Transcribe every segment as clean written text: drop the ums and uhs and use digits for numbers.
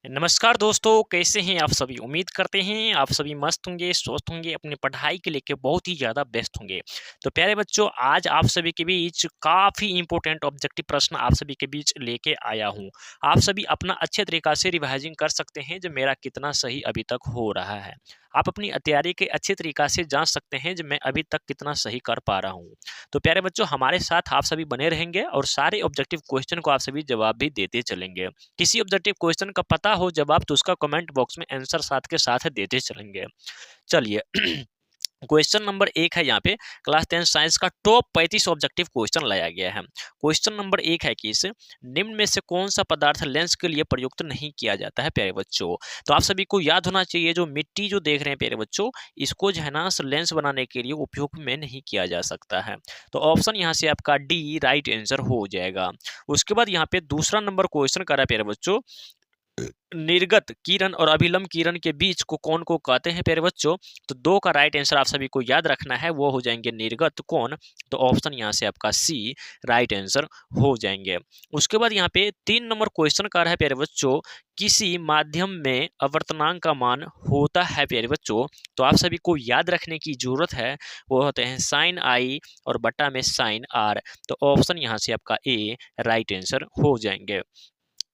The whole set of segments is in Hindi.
नमस्कार दोस्तों, कैसे हैं आप सभी? उम्मीद करते हैं आप सभी मस्त होंगे, स्वस्थ होंगे, अपनी पढ़ाई को लेके बहुत ही ज़्यादा व्यस्त होंगे। तो प्यारे बच्चों, आज आप सभी के बीच काफ़ी इम्पोर्टेंट ऑब्जेक्टिव प्रश्न आप सभी के बीच लेके आया हूँ। आप सभी अपना अच्छे तरीक़ा से रिवाइज़िंग कर सकते हैं, जो मेरा कितना सही अभी तक हो रहा है। आप अपनी तैयारी के अच्छे तरीक़ा से जाँच सकते हैं, जो मैं अभी तक कितना सही कर पा रहा हूँ। तो प्यारे बच्चों, हमारे साथ आप सभी बने रहेंगे और सारे ऑब्जेक्टिव क्वेश्चन को आप सभी जवाब भी देते चलेंगे। किसी ऑब्जेक्टिव क्वेश्चन का पता हो जवाब तो उसका कमेंट बॉक्स में आंसर साथ के साथ देते चलेंगे। चलिए क्वेश्चन नंबर 1 है यहाँ पे क्लास 10 साइंस का टॉप 35 ऑब्जेक्टिव क्वेश्चन लाया गया है। क्वेश्चन नंबर 1 है कि इस निम्न में से कौन सा पदार्थ लेंस के लिए प्रयुक्त नहीं किया जाता है प्यारे बच्चों। तो आप सभी को याद होना चाहिए, जो मिट्टी जो देख रहे हैं प्यारे बच्चों, इसको जो है ना लेंस बनाने के लिए उपयोग में नहीं किया जा सकता है। तो ऑप्शन यहाँ से आपका डी राइट आंसर हो जाएगा। उसके बाद यहाँ पे दूसरा नंबर क्वेश्चन कर रहा है प्यारे बच्चों, निर्गत किरण और अभिलंब किरण के बीच को कौन को कहते हैं प्यारे बच्चों। तो दो का राइट आंसर आप सभी को याद रखना है, वो हो जाएंगे निर्गत कोण। तो ऑप्शन यहाँ से आपका सी राइट आंसर हो जाएंगे। उसके बाद यहाँ पे 3 नंबर क्वेश्चन का रहा है प्यारे बच्चों, किसी माध्यम में अवर्तनांक का मान होता है प्यारे बच्चों। तो आप सभी को याद रखने की जरूरत है, वो होते हैं साइन आई और बटा में साइन आर। तो ऑप्शन यहाँ से आपका ए राइट आंसर हो जाएंगे।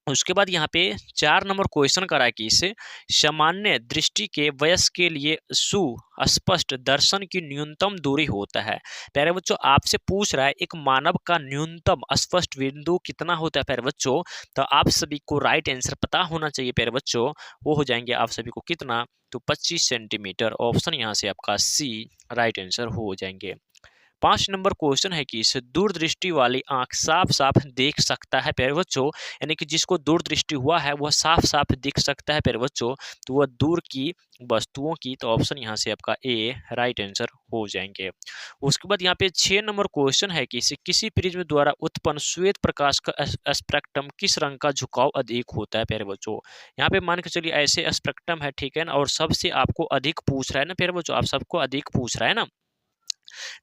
उसके बाद यहाँ पे 4 नंबर क्वेश्चन करा कि इसे सामान्य दृष्टि के वयस्क के लिए सुस्पष्ट दर्शन की न्यूनतम दूरी होता है। प्यारे बच्चों, आपसे पूछ रहा है एक मानव का न्यूनतम स्पष्ट बिंदु कितना होता है प्यारे बच्चों। तो आप सभी को राइट आंसर पता होना चाहिए प्यारे बच्चों, वो हो जाएंगे आप सभी को कितना, तो 25 सेंटीमीटर। ऑप्शन यहाँ से आपका सी राइट आंसर हो जाएंगे। 5 नंबर क्वेश्चन है कि इस दूरदृष्टि वाली आंख साफ साफ देख सकता है प्यारे बच्चों, यानी कि जिसको दूरदृष्टि हुआ है वह साफ साफ दिख सकता है प्यारे बच्चों, तो वह दूर की वस्तुओं की। तो ऑप्शन यहाँ से आपका ए राइट आंसर हो जाएंगे। उसके बाद यहाँ पे 6 नंबर क्वेश्चन है कि इसे किसी प्रिज्म द्वारा उत्पन्न श्वेत प्रकाश का स्पेक्ट्रम किस रंग का झुकाव अधिक होता है प्यारे बच्चों। यहाँ पे मान के चलिए ऐसे स्पेक्ट्रम है, ठीक है ना, और सबसे आपको अधिक पूछ रहा है ना प्यारे बच्चों, आप सबको अधिक पूछ रहा है ना,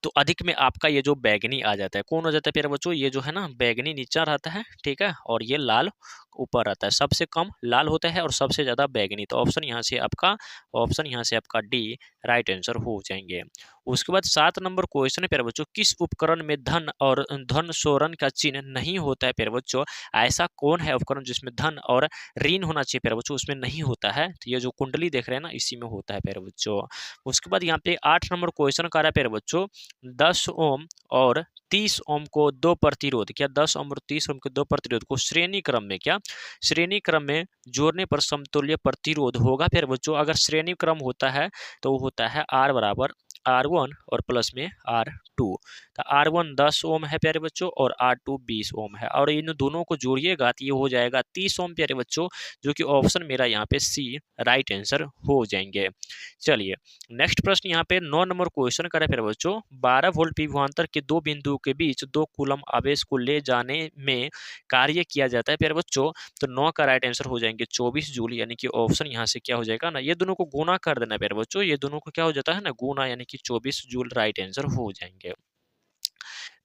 तो अधिक में आपका ये जो बैगनी आ जाता है, कौन हो जाता है प्यारे बच्चों, ये जो है ना बैगनी नीचा रहता है, ठीक है, और ये लाल ऊपर रहता है। सबसे कम लाल होता है और सबसे ज्यादा बैगनी। तो ऑप्शन यहाँ से आपका डी राइट आंसर हो जाएंगे। उसके बाद 7 नंबर क्वेश्चन है प्यारे बच्चों, किस उपकरण में धन और धन सोरण का चिन्ह नहीं होता है प्यारे बच्चों। ऐसा कौन है उपकरण जिसमें धन और ऋण होना चाहिए प्यारे बच्चों, उसमें नहीं होता है। तो ये जो कुंडली देख रहे हैं ना, इसी में होता है प्यारे बच्चों। उसके बाद यहाँ पे 8 नंबर क्वेश्चन का रहा है प्यारे बच्चों, 10 ओम और 30 ओम को दो प्रतिरोध, क्या 10 ओम और 30 ओम के दो प्रतिरोध को श्रेणी क्रम में जोड़ने पर समतुल्य प्रतिरोध होगा फिर बच्चों। अगर श्रेणी क्रम होता है तो वो होता है आर बराबर R1 और प्लस में R2। तो R1 10 ओम है प्यारे बच्चों और R2 20 ओम है, और इन दोनों को जोड़िएगा तो ये हो जाएगा 30 ओम प्यारे बच्चों, जो कि ऑप्शन मेरा यहाँ पे सी राइट आंसर हो जाएंगे। चलिए नेक्स्ट प्रश्न यहाँ पे 9 नंबर क्वेश्चन करें प्यारे बच्चों, 12 वोल्ट विभवांतर के दो बिंदुओं के बीच 2 कूलम आवेश को ले जाने में कार्य किया जाता है प्यारे बच्चों। तो 9 का राइट आंसर हो जाएंगे 24 जूल, यानी कि ऑप्शन यहाँ से क्या हो जाएगा ना, ये दोनों को गुना कर देना प्यारे बच्चों, ये दोनों को क्या हो जाता है ना गुना, यानी कि 24 जूल राइट आंसर हो जाएंगे।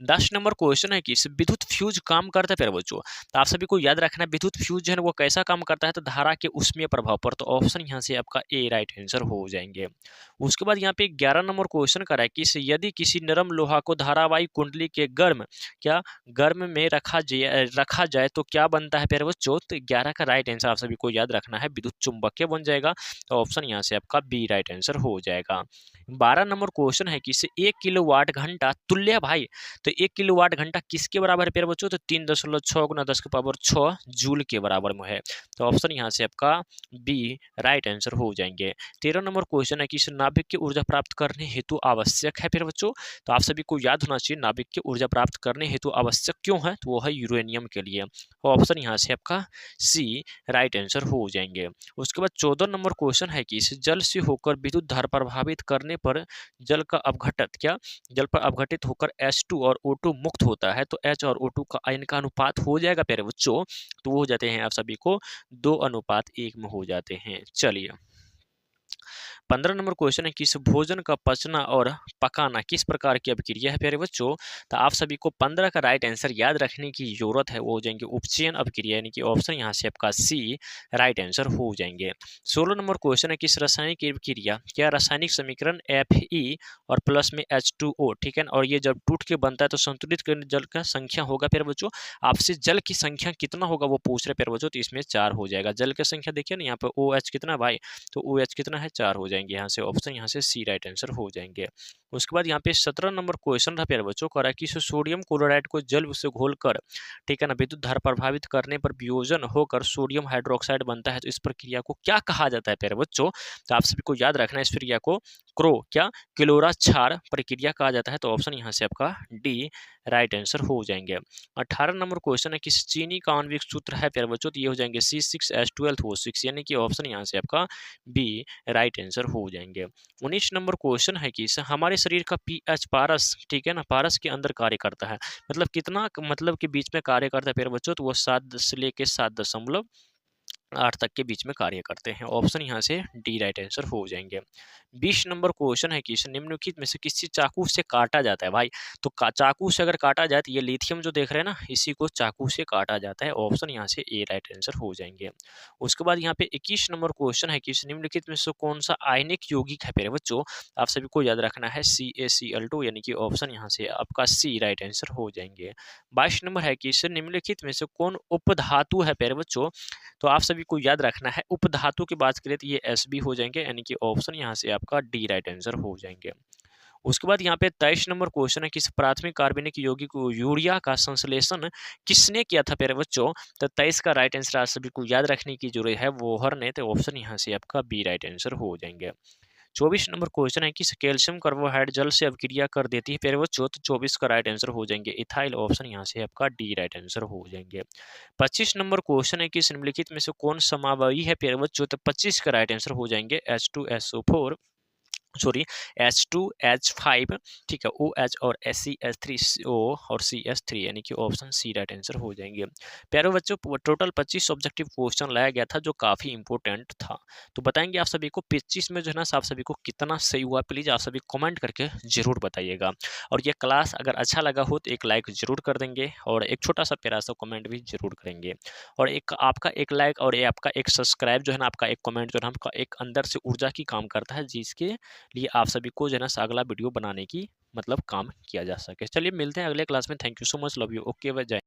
10 नंबर क्वेश्चन है कि इस विद्युत फ्यूज काम करता है प्यारे बच्चों। तो आप सभी को याद रखना है विद्युत फ्यूज जो है वो कैसा काम करता है, तो धारा के उष्मीय प्रभाव पर। तो ऑप्शन यहाँ से आपका ए राइट आंसर हो जाएंगे। उसके बाद यहाँ पे 11 नंबर क्वेश्चन कर रहा है कि यदि किसी नरम लोहा को धारावाही कुंडली के गर्म में रखा जाए तो क्या बनता है प्यारे बच्चों। तो 11 का राइट आंसर आप सभी को याद रखना है, विद्युत चुंबकीय बन जाएगा। तो ऑप्शन यहाँ से आपका बी राइट आंसर हो जाएगा। 12 नंबर क्वेश्चन है कि 1 किलोवाट घंटा तुल्य भाई, तो 1 किलोवाट घंटा किसके बराबर है प्यारे बच्चों, तो 3.6 गुना 10 के पावर 6 जूल के बराबर में है। तो ऑप्शन यहाँ से आपका बी राइट आंसर हो जाएंगे। 13 नंबर क्वेश्चन है कि इस नाभिक की ऊर्जा प्राप्त करने हेतु आवश्यक है प्यारे बच्चों। तो आप सभी को याद होना चाहिए नाभिक की ऊर्जा प्राप्त करने हेतु आवश्यक क्यों है, तो वो है यूरेनियम के लिए। ऑप्शन यहाँ से आपका सी राइट आंसर हो जाएंगे। उसके बाद 14 नंबर क्वेश्चन है कि इस जल से होकर विद्युत धारा प्रभावित करने पर जल पर अपघटित होकर H2 और O2 मुक्त होता है। तो H और O2 का इनका अनुपात हो जाएगा प्यारे बच्चों, तो वो हो जाते हैं आप सभी को 2:1 में हो जाते हैं। चलिए 15 नंबर क्वेश्चन है, किस भोजन का पचना और पकाना किस प्रकार की अभिक्रिया है प्यारे बच्चों। तो आप सभी को 15 का राइट आंसर याद रखने की जरूरत है, वो हो जाएंगे उपचयन अभिक्रिया, यानी कि ऑप्शन यहाँ से आपका सी राइट आंसर हो जाएंगे। 16 नंबर क्वेश्चन है, किस रासायनिक अभिक्रिया क्या रासायनिक समीकरण Fe और प्लस में H2O, ठीक है, और ये जब टूट के बनता है तो संतुलित जल का संख्या होगा प्यारे बच्चों। आपसे जल की संख्या कितना होगा वो पूछ रहे प्यारे बच्चों, तो इसमें 4 हो जाएगा। जल की संख्या देखिए ना, यहाँ पे OH कितना भाई, तो OH कितना है, 4 हो जाएंगे। यहाँ से ऑप्शन यहाँ से सी राइट आंसर हो जाएंगे। उसके बाद यहाँ पे 17 नंबर क्वेश्चन था प्यारे बच्चों, कह रहा है कि सोडियम क्लोराइड को जल से घोलकर, ठीक है ना, विद्युत धारा प्रभावित करने पर वियोजन होकर सोडियम हाइड्रोक्साइड बनता है, तो इस प्रक्रिया को क्या कहा जाता है प्यारे बच्चों। तो आप सभी को याद रखना है इस प्रक्रिया को क्लोरा क्षार प्रक्रिया कहा जाता है, तो ऑप्शन यहाँ से आपका डी राइट आंसर हो जाएंगे। 18 नंबर क्वेश्चन है, किस चीनी का आणविक सूत्र है प्यारे बच्चों, तो ये हो जाएंगे C6H12O6, यानी कि ऑप्शन यहाँ से आपका बी राइट आंसर हो जाएंगे। 19 नंबर क्वेश्चन है कि हमारे शरीर का पीएच पारस, ठीक है ना, पारस के अंदर कार्य करता है, मतलब कितना मतलब के बीच में कार्य करता है प्यारे बच्चों, तो वो 7 से लेके 7.8 तक के बीच में कार्य करते हैं। ऑप्शन यहाँ से डी राइट आंसर हो जाएंगे। 20 नंबर क्वेश्चन है कि निम्नलिखित में से किसी चाकू से काटा जाता है भाई, तो चाकू से अगर काटा जाए तो ये लिथियम जो देख रहे हैं ना, इसी को चाकू से काटा जाता है। ऑप्शन यहाँ से ए राइट आंसर हो जाएंगे। उसके बाद यहाँ पे 21 नंबर क्वेश्चन है कि निम्नलिखित में से कौन सा आयनिक यौगिक है प्यारे बच्चों, आप सभी को याद रखना है CaCl2, यानी कि ऑप्शन यहाँ से आपका सी राइट आंसर हो जाएंगे। 22 नंबर है कि निम्नलिखित में से कौन उपधातु है प्यारे बच्चों, तो आप सभी को याद रखना है उपधातु की बात करें तो ये Sb हो जाएंगे, यानी कि ऑप्शन यहाँ से आपका डी राइट आंसर हो जाएंगे। उसके बाद यहाँ पे 23 नंबर क्वेश्चन है, किस प्राथमिक कार्बनिक यौगिक यूरिया का संश्लेषण किसने किया था प्यारे बच्चों, तो 23 का राइट आंसर आप सभी को याद रखने की जरूरत है, वोहर ने, तो ऑप्शन यहाँ से आपका बी राइट आंसर हो जाएंगे। 24 नंबर क्वेश्चन है कि कैल्शियम कार्बोहाइड्रेट जल से अभिक्रिया कर देती है प्यारे बच्चों, तो 24 का राइट आंसर हो जाएंगे इथाइल, ऑप्शन यहाँ से आपका डी राइट आंसर हो जाएंगे। 25 नंबर क्वेश्चन है कि निम्नलिखित में से कौन समावयी है प्यारे बच्चों, तो 25 का राइट आंसर हो जाएंगे H2SO4, सॉरी H2H5, ठीक है, OH और CH3O और CH3, यानी कि ऑप्शन सी राइट आंसर हो जाएंगे। प्यारे बच्चों टोटल 25 ऑब्जेक्टिव क्वेश्चन लाया गया था जो काफ़ी इंपॉर्टेंट था, तो बताएंगे आप सभी को 25 में जो है ना आप सभी को कितना सही हुआ, प्लीज़ आप सभी कमेंट करके जरूर बताइएगा। और ये क्लास अगर अच्छा लगा हो तो एक लाइक जरूर कर देंगे और एक छोटा सा प्यारा सा कमेंट भी जरूर करेंगे, और एक आपका एक लाइक और ये आपका एक सब्सक्राइब जो है ना, आपका एक कमेंट जो है ना, आपका एक अंदर से ऊर्जा की काम करता है, जिसके लिए आप सभी को जो है ना अगला वीडियो बनाने की मतलब काम किया जा सके। चलिए मिलते हैं अगले क्लास में। Thank you so much, love you, okay bye, जय।